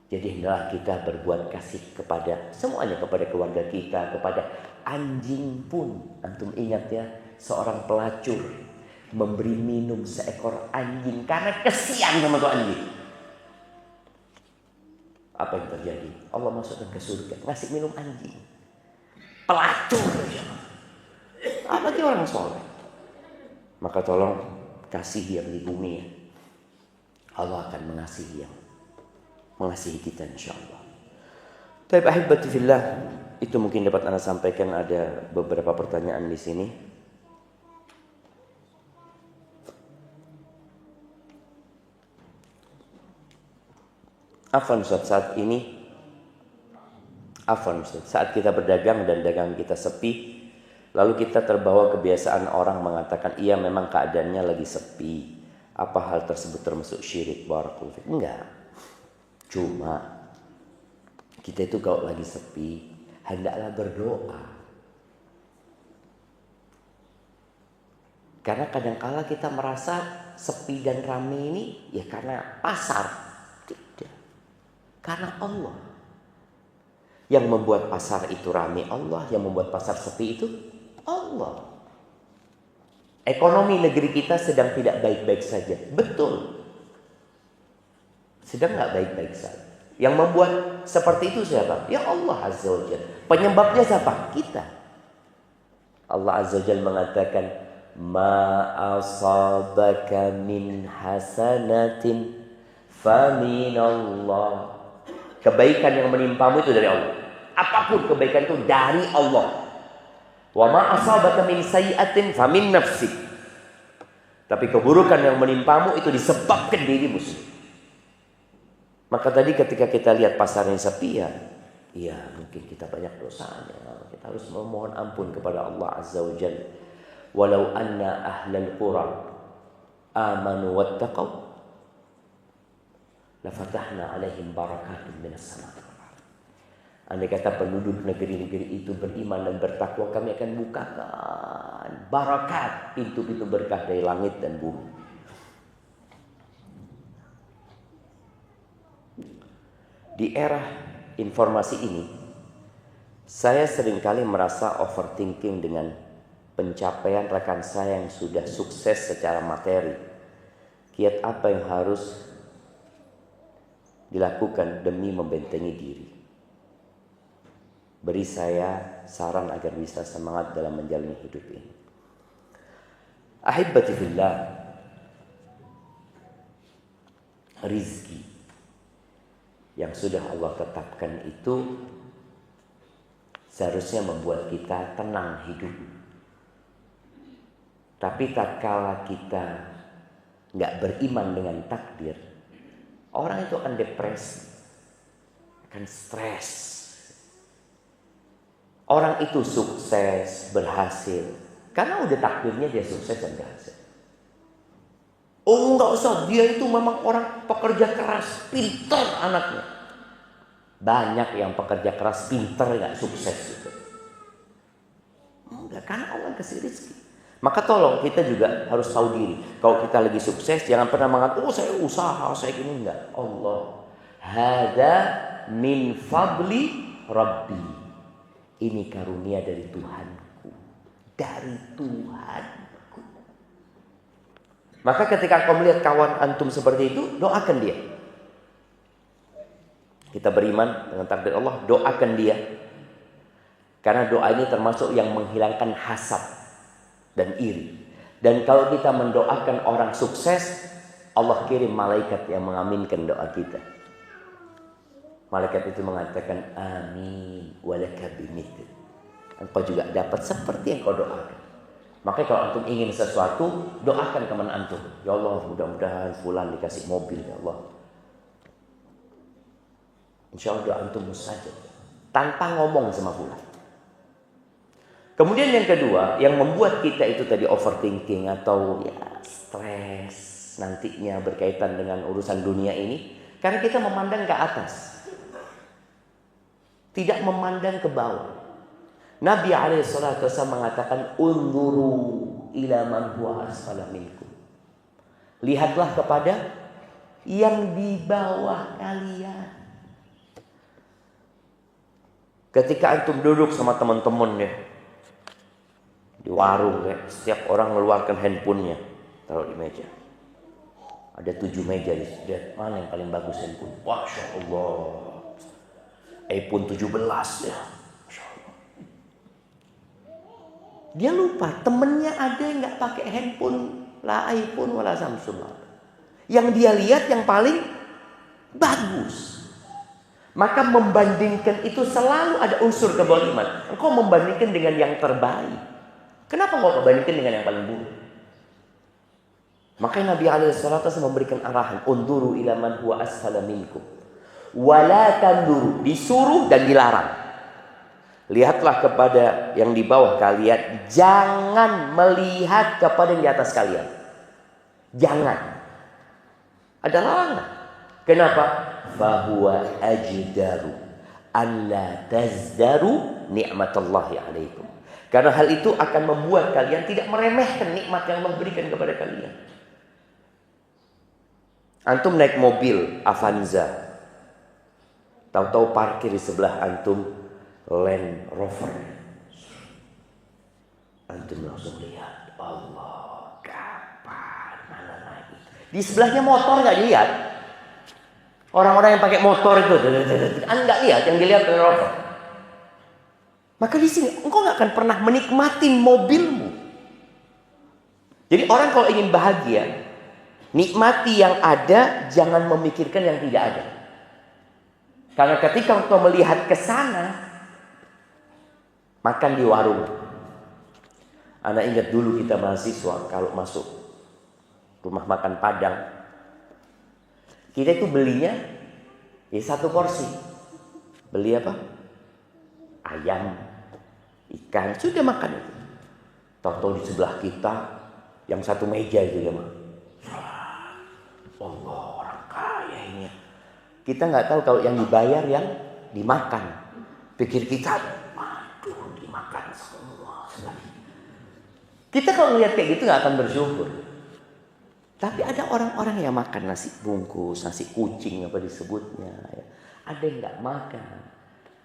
Jadi hendaklah kita berbuat kasih kepada semuanya, kepada keluarga kita, kepada anjing pun. Antum ingat ya, seorang pelacur memberi minum seekor anjing karena kesian sama tuh anjing. Apa yang terjadi? Allah masukkan ke surga, ngasih minum anjing. Pelacur. Apa dia orang soleh? Maka tolong kasih yang di bumi. Allah akan mengasihi kita insyaallah. Baik ahibati fillah, itu mungkin dapat Anda sampaikan. Ada beberapa pertanyaan di sini. Afwan Ustaz, saat ini Afwan Ustaz, saat kita berdagang dan dagang kita sepi, lalu kita terbawa kebiasaan orang mengatakan, iya memang keadaannya lagi sepi. Apa hal tersebut termasuk syirik? Barakallahu fiik. Enggak. Cuma kita itu kalau lagi sepi, hendaklah berdoa. Karena kadang-kala kita merasa sepi dan ramai ini ya karena pasar. Tidak. Karena Allah. Yang membuat pasar itu ramai Allah, yang membuat pasar sepi itu Allah. Ekonomi negeri kita sedang tidak baik-baik saja. Betul. Sedang nggak baik-baik saja. Yang membuat seperti itu siapa? Ya Allah Azza wa Jalla. Penyebabnya siapa? Kita. Allah Azza wa Jalla mengatakan, ma asabaka min hasanatin faminallah. Kebaikan yang menimpamu itu dari Allah. Apapun kebaikan itu dari Allah. Wa ma asabaka min sayyi'atin famin nafsik. Tapi keburukan yang menimpamu itu disebabkan dirimu sendiri. Maka tadi ketika kita lihat pasarnya sepi ya mungkin kita banyak dosanya. Kita harus memohon ampun kepada Allah Azza wa Jalla. Walau anna ahlal qura amanu wattaqaw la fatahna alaihim barakatun minas samaa'i wal ardh. Andai kata penduduk negeri-negeri itu beriman dan bertakwa, kami akan bukakan barakat, pintu-pintu berkah dari langit dan bumi. Di era informasi ini, saya seringkali merasa overthinking dengan pencapaian rekan saya yang sudah sukses secara materi. Kiat apa yang harus dilakukan demi membentengi diri? Beri saya saran agar bisa semangat dalam menjalani hidup ini. Ahibbati fillah, rizki yang sudah Allah tetapkan itu seharusnya membuat kita tenang hidup. Tapi tatkala kita nggak beriman dengan takdir, orang itu akan depresi, akan stres. Orang itu sukses, berhasil, karena udah takdirnya dia sukses dan berhasil. Oh enggak usah, dia itu memang orang pekerja keras, pintar anaknya. Banyak yang pekerja keras, pintar nggak sukses gitu. Enggak, karena Allah kasih rezeki. Maka tolong kita juga harus tahu diri. Kalau kita lagi sukses, jangan pernah mengatakan, oh saya usaha, saya gini. Enggak. Allah, hada min fadli Rabbi. Ini karunia dari Tuhanku. Dari Tuhanku. Maka ketika kau melihat kawan antum seperti itu, doakan dia. Kita beriman dengan takdir Allah, doakan dia. Karena doa ini termasuk yang menghilangkan hasad dan iri. Dan kalau kita mendoakan orang sukses, Allah kirim malaikat yang mengaminkan doa kita. Malaikat itu mengatakan amin walaka bimithli. Engkau juga dapat seperti yang kau doakan. Makanya kalau antum ingin sesuatu, doakan teman antum. Ya Allah, mudah-mudahan fulan dikasih mobil ya Allah. Insya Allah doa antum mustajab. Tanpa ngomong sama fulan. Kemudian yang kedua, yang membuat kita itu tadi overthinking atau ya stres nantinya berkaitan dengan urusan dunia ini, karena kita memandang ke atas, tidak memandang ke bawah. Nabi SAW mengatakan, unzuru ila man huwa asfala minkum. Lihatlah kepada yang di bawah kalian. Ketika antum duduk sama teman-teman ya, di warung ya, setiap orang mengeluarkan handphonenya, taruh di meja. Ada 7 meja di sini. Mana yang paling bagus handphone? Masya Allah, iPhone 17 ya. Masya Allah. Dia lupa temennya ada yang nggak pakai handphone, lah iPhone wala Samsung. Yang dia lihat yang paling bagus. Maka membandingkan itu selalu ada unsur kezaliman. Engkau membandingkan dengan yang terbaik. Kenapa engkau membandingkan dengan yang paling buruk? Makanya Nabi SAW memberikan arahan, unduru ila man huwa asfala minkum. Wala tanduru, disuruh dan dilarang. Lihatlah kepada yang di bawah kalian, jangan melihat kepada yang di atas kalian. Jangan. Ada larangan. Kenapa? Fahuwa ajdaru alla tazdaru ni'matallahi alaikum. Karena hal itu akan membuat kalian tidak meremehkan nikmat yang Allah berikan kepada kalian. Antum naik mobil Avanza, tahu-tahu parkir di sebelah antum Land Rover. Antum langsung lihat, Allah, kapan mana lagi? Di sebelahnya motor nggak dilihat. Orang-orang yang pakai motor itu, nggak lihat, yang dilihat Land Rover. Maka di sini engkau nggak akan pernah menikmati mobilmu. Jadi orang kalau ingin bahagia, nikmati yang ada, jangan memikirkan yang tidak ada. Karena ketika engkau melihat ke sana, makan di warung. Anak ingat dulu kita mahasiswa kalau masuk rumah makan Padang, kita itu belinya ya satu porsi. Beli apa? Ayam, ikan, sudah makan itu. Tahu-tahu di sebelah kita yang satu meja itu ya, Allah, orang kaya ini. Kita nggak tahu kalau yang dibayar yang dimakan. Pikir kita, waduh, dimakan semua. Kita kalau ngelihat kayak gitu nggak akan bersyukur. Tapi ada orang-orang yang makan nasi bungkus, nasi kucing apa disebutnya. Ada yang nggak makan.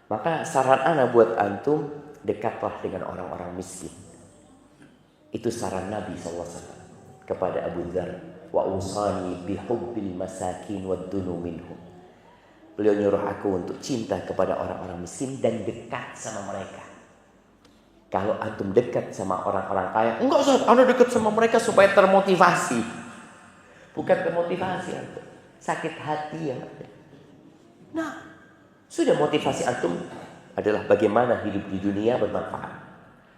Maka saran ana buat antum, dekatlah dengan orang-orang miskin. Itu saran Nabi SAW kepada Abu Dzar. Wa usani bihubbil masakin waddunu minhum. Beliau nyuruh aku untuk cinta kepada orang-orang miskin dan dekat sama mereka. Kalau antum dekat sama orang-orang kaya, enggak usah anda dekat sama mereka supaya termotivasi. Bukan termotivasi antum, sakit hati ya. Nah, sudah motivasi antum adalah bagaimana hidup di dunia bermanfaat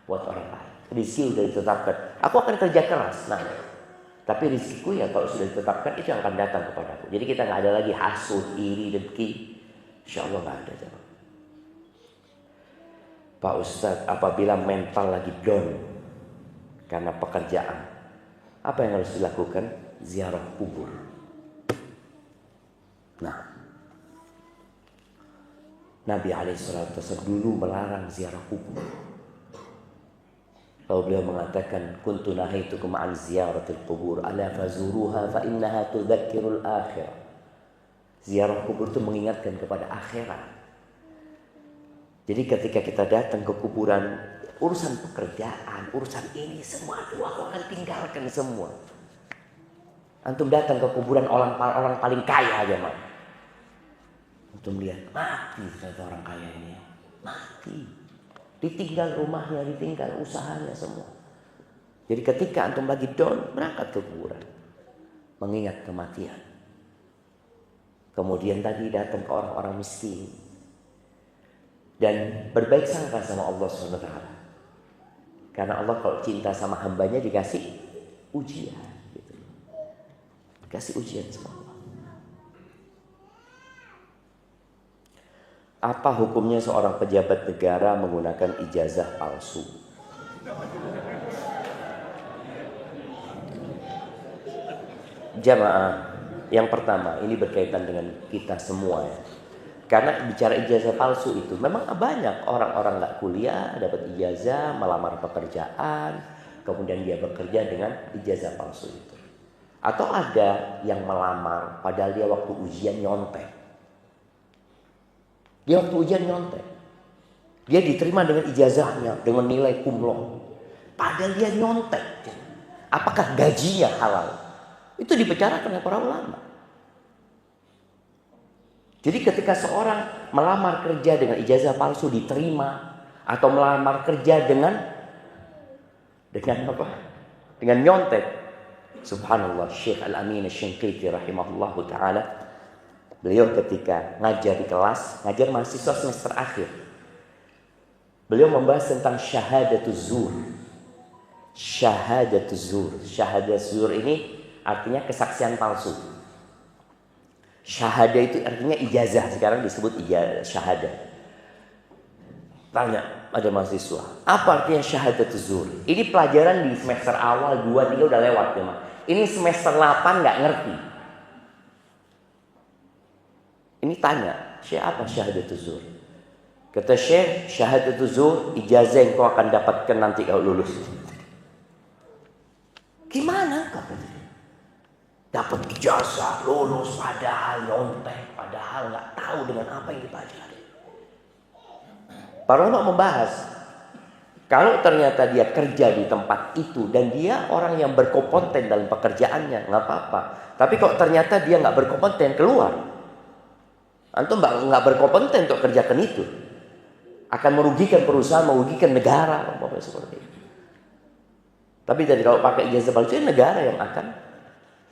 buat orang lain. Rizki sudah ditetapkan. Aku akan kerja keras. Nah, tapi rizkiku ya kalau sudah ditetapkan itu yang akan datang kepadaku. Jadi kita nggak ada lagi hasud, iri, dengki. Insya Allah nggak ada. Jemaah. Pak Ustadz, apabila mental lagi down karena pekerjaan, apa yang harus dilakukan? Ziarah kubur. Nah, Nabi SAW dulu melarang ziarah kubur. Lalu beliau mengatakan, kuntu nahaitukum an ziyaratil qubur ala fazuruha fa innaha tudzakkirul akhirah. Ziarah kubur itu mengingatkan kepada akhirat. Jadi ketika kita datang ke kuburan, urusan pekerjaan, urusan ini semua itu aku akan tinggalkan semua. Antum datang ke kuburan orang paling kaya aja, Mak. Antum lihat, mati ternyata orang kaya ini. Mati. Ditinggal rumahnya, ditinggal usahanya semua. Jadi ketika antum lagi down, berangkat ke kuburan. Mengingat kematian. Kemudian tadi datang ke orang-orang miskin. Dan berbaik sangka sama Allah SWT. Karena Allah kalau cinta sama hambanya dikasih ujian. Gitu. Dikasih ujian sama Allah. Apa hukumnya seorang pejabat negara menggunakan ijazah palsu? Jamaah, yang pertama ini berkaitan dengan kita semua ya. Karena bicara ijazah palsu itu memang banyak orang-orang nggak kuliah dapat ijazah, melamar pekerjaan, kemudian dia bekerja dengan ijazah palsu itu. Atau ada yang melamar padahal dia waktu ujian nyontek. Dia waktu ujian nyontek. Dia diterima dengan ijazahnya dengan nilai cum laude. Padahal dia nyontek. Apakah gajinya halal? Itu dibicarakan oleh para ulama. Jadi ketika seorang melamar kerja dengan ijazah palsu diterima, atau melamar kerja dengan apa? Dengan nyontek. Subhanallah, Syekh Al-Amin Asy-Shinqiti rahimahullahu taala, beliau ketika ngajar di kelas, ngajar mahasiswa semester akhir, beliau membahas tentang syahadatuz zur. Syahadatuz zur. Syahadatuz zur ini artinya kesaksian palsu. Syahadah itu artinya ijazah, sekarang disebut ijazah syahadah. Tanya, ada mahasiswa, apa artinya syahadatuz zur? Ini pelajaran di semester awal 2, 3 udah lewat ya, Mak. Ini semester 8 nggak ngerti. Ini tanya, Syekh, apa syahadatuz zur? Kata Syekh, syahadatuz zur ijazah yang kau akan dapatkan nanti kalau lulus. Gimana kata dia? Dapat ijazah, lulus, padahal nyontek, padahal nggak tahu dengan apa yang dipelajari. Para ulama membahas, kalau ternyata dia kerja di tempat itu dan dia orang yang berkompeten dalam pekerjaannya, nggak apa-apa. Tapi kalau ternyata dia nggak berkompeten, keluar. Antum nggak berkompeten untuk kerjakan itu, akan merugikan perusahaan, merugikan negara, pokoknya seperti itu. Tapi tadi kalau pakai ijazah palsu, negara yang akan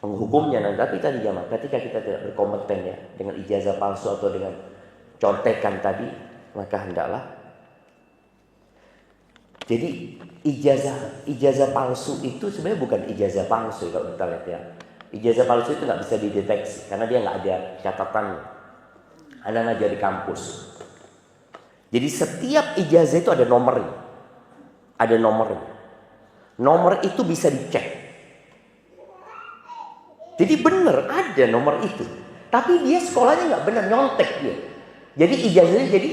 menghukumnya. Tapi tadi jamaah, ketika kita tidak berkompeten ya dengan ijazah palsu atau dengan contekan tadi, maka hendaklah. Jadi ijazah palsu itu sebenarnya bukan ijazah palsu kalau kita lihat ya. Ijazah palsu itu nggak bisa dideteksi karena dia nggak ada catatannya. Anda ngajar di kampus. Jadi setiap ijazah itu ada nomornya. Ada nomornya. Nomor itu bisa dicek. Jadi benar ada nomor itu. Tapi dia sekolahnya nggak benar, nyontek dia. Jadi ijazahnya jadi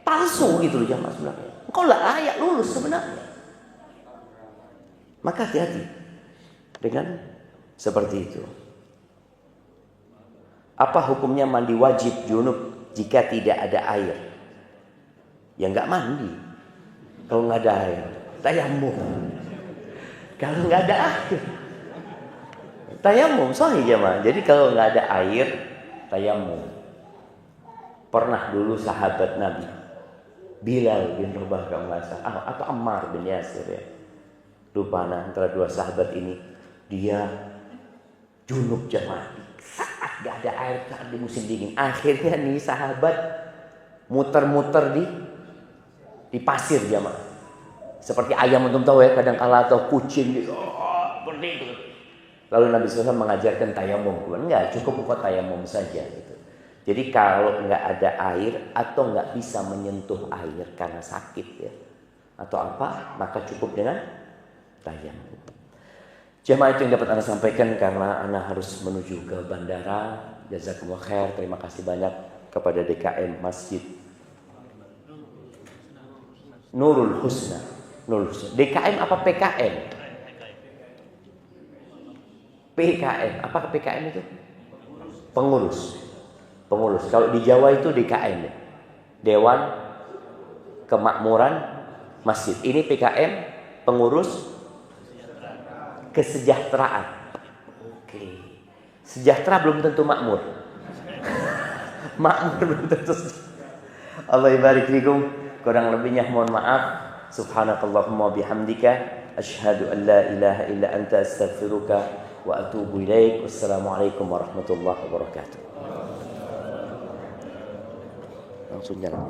palsu gitu loh jamaah sebenarnya. Engkau nggak layak lulus sebenarnya. Maka hati-hati dengan seperti itu. Apa hukumnya mandi wajib junub jika tidak ada air? Ya nggak mandi. Kalau nggak ada air, tayamum. Kalau nggak ada air, tayamum sahih jemaah. Jadi kalau nggak ada air, tayamum. Pernah dulu sahabat Nabi Bilal bin Rabah atau Ammar bin Yasir ya. Lupa antara dua sahabat ini, dia junub jemaah. Saat nggak ada air, saat di musim dingin. Akhirnya nih sahabat muter-muter di pasir jemaah. Seperti ayam untuk tahu ya, kadang-kala atau kucing seperti itu. Lalu Nabi SAW mengajarkan tayamum. Enggak, cukup buat tayamum saja gitu. Jadi kalau nggak ada air atau nggak bisa menyentuh air karena sakit ya atau apa, maka cukup dengan tayamum. Jemaah itu yang dapat Anda sampaikan karena Anda harus menuju ke bandara. Jazakumullah khair. Terima kasih banyak kepada DKM Masjid Nurul Husna. DKM apa PKM? PKM. Apa PKM itu? Pengurus. Kalau di Jawa itu DKM, Dewan Kemakmuran Masjid. Ini PKM, pengurus kesejahteraan. Oke. Sejahtera belum tentu makmur. Makmur belum tentu. Allah ibarik fikum. Kurang lebihnya mohon maaf. Subhanakallahumma bihamdika asyhadu an la ilaha illa anta astaghfiruka wa atubu ilaik. Wassalamualaikum warahmatullahi wabarakatuh. Langsung jalan.